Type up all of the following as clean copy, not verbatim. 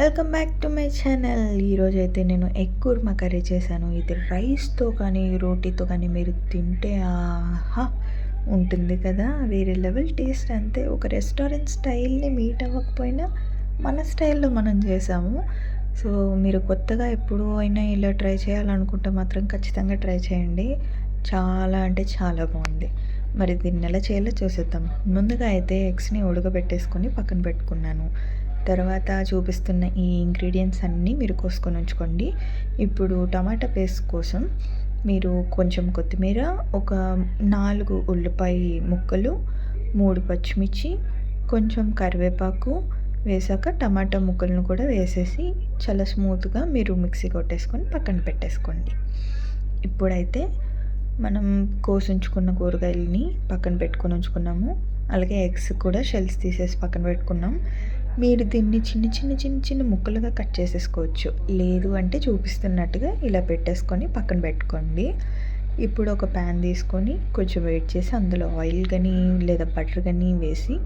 Welcome back to my channel. ఈరోజైతే నేను egg kurma curry చేశాను. ఇది రైస్తో కానీ రోటీతో కానీ మీరు తింటే ఆహా ఉంటుంది కదా, వేరే లెవెల్ టేస్ట్. అంతే, ఒక రెస్టారెంట్ స్టైల్ని మీట్ అవ్వకపోయినా మన స్టైల్లో మనం చేసాము. సో మీరు కొత్తగా ఎప్పుడు అయినా ఇలా ట్రై చేయాలనుకుంటే మాత్రం ఖచ్చితంగా ట్రై చేయండి. చాలా అంటే చాలా బాగుంది. మరి దీన్ని ఎలా చేయాలో చూసేద్దాం. ముందుగా అయితే ఎగ్స్ని ఉడకబెట్టేసుకొని పక్కన పెట్టుకున్నాను. తర్వాత చూపిస్తున్న ఈ ఇంగ్రీడియంట్స్ అన్నీ మీరు కోసుకొని ఉంచుకోండి. ఇప్పుడు టమాటా పేస్ట్ కోసం మీరు కొంచెం కొత్తిమీర, ఒక 4 ఉల్లిపాయ ముక్కలు, 3 పచ్చిమిర్చి, కొంచెం కరివేపాకు వేసాక టమాటా ముక్కలను కూడా వేసేసి చాలా స్మూత్గా మీరు మిక్సీ కొట్టేసుకొని పక్కన పెట్టేసుకోండి. ఇప్పుడైతే మనం కోసుంచుకున్న కూరగాయలని పక్కన పెట్టుకొని ఉంచుకున్నాము. అలాగే ఎగ్స్ కూడా షెల్స్ తీసేసి పక్కన పెట్టుకున్నాం. మీరు దీన్ని చిన్న చిన్న చిన్న చిన్న ముక్కలుగా కట్ చేసేసుకోవచ్చు, లేదు అంటే చూపిస్తున్నట్టుగా ఇలా పెట్టేసుకొని పక్కన పెట్టుకోండి. ఇప్పుడు ఒక ప్యాన్ తీసుకొని కొంచెం వెయిట్ చేసి అందులో ఆయిల్ కానీ లేదా బటర్ కానీ వేసి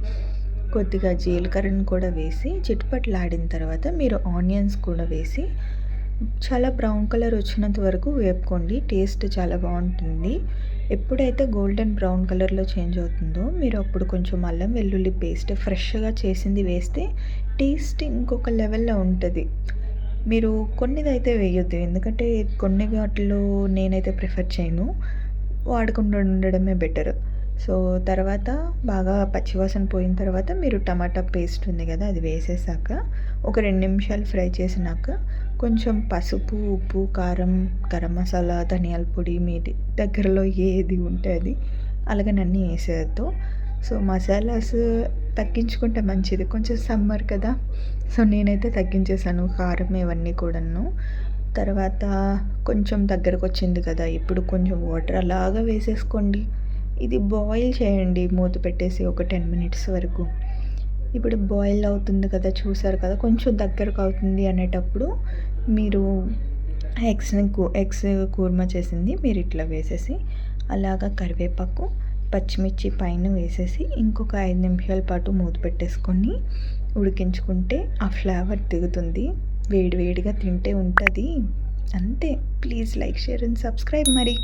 కొద్దిగా జీలకర్రను కూడా వేసి చిటపటలాడిన తర్వాత మీరు ఆనియన్స్ కూడా వేసి చాలా బ్రౌన్ కలర్ వచ్చినంత వరకు వేపుకోండి. టేస్ట్ చాలా బాగుంటుంది. ఎప్పుడైతే గోల్డెన్ బ్రౌన్ కలర్లో చేంజ్ అవుతుందో మీరు అప్పుడు కొంచెం అల్లం వెల్లుల్లి పేస్ట్ ఫ్రెష్గా చేసింది వేస్తే టేస్ట్ ఇంకొక లెవెల్లో ఉంటుంది. మీరు కొన్నిదైతే వేయొద్దు, ఎందుకంటే కొన్ని వాటిలో నేనైతే ప్రిఫర్ చేయను, వాడకుండా ఉండడమే బెటర్. సో తర్వాత బాగా పచ్చివాసన పోయిన తర్వాత మీరు టమాటా పేస్ట్ ఉంది కదా, అది వేసేసాక ఒక 2 నిమిషాలు ఫ్రై చేసినాక కొంచెం పసుపు, ఉప్పు, కారం, గరం మసాలా, ధనియాల పొడి మీది దగ్గరలో ఏది ఉంటే అది, అలాగే అన్నీ వేసేయద్దు. సో మసాలాస్ తగ్గించుకుంటే మంచిది, కొంచెం సమ్మర్ కదా. సో నేనైతే తగ్గించేసాను కారం ఇవన్నీ కూడాను. తర్వాత కొంచెం దగ్గరకు వచ్చింది కదా, ఇప్పుడు కొంచెం వాటర్ అలాగా వేసేసుకోండి. ఇది బాయిల్ చేయండి మూత పెట్టేసి ఒక 10 మినిట్స్ వరకు. ఇప్పుడు బాయిల్ అవుతుంది కదా, చూసారు కదా, కొంచెం దగ్గరకు అవుతుంది అనేటప్పుడు మీరు ఎగ్స్ కూర్మా చేసింది మీరు ఇట్లా వేసేసి అలాగా కరివేపాకు, పచ్చిమిర్చి పైన వేసేసి ఇంకొక 5 నిమిషాల పాటు మూత పెట్టేసుకొని ఉడికించుకుంటే ఆ ఫ్లేవర్ దిగుతుంది. వేడివేడిగా తింటే ఉంటుంది. అంతే. Please like, share and subscribe మరి.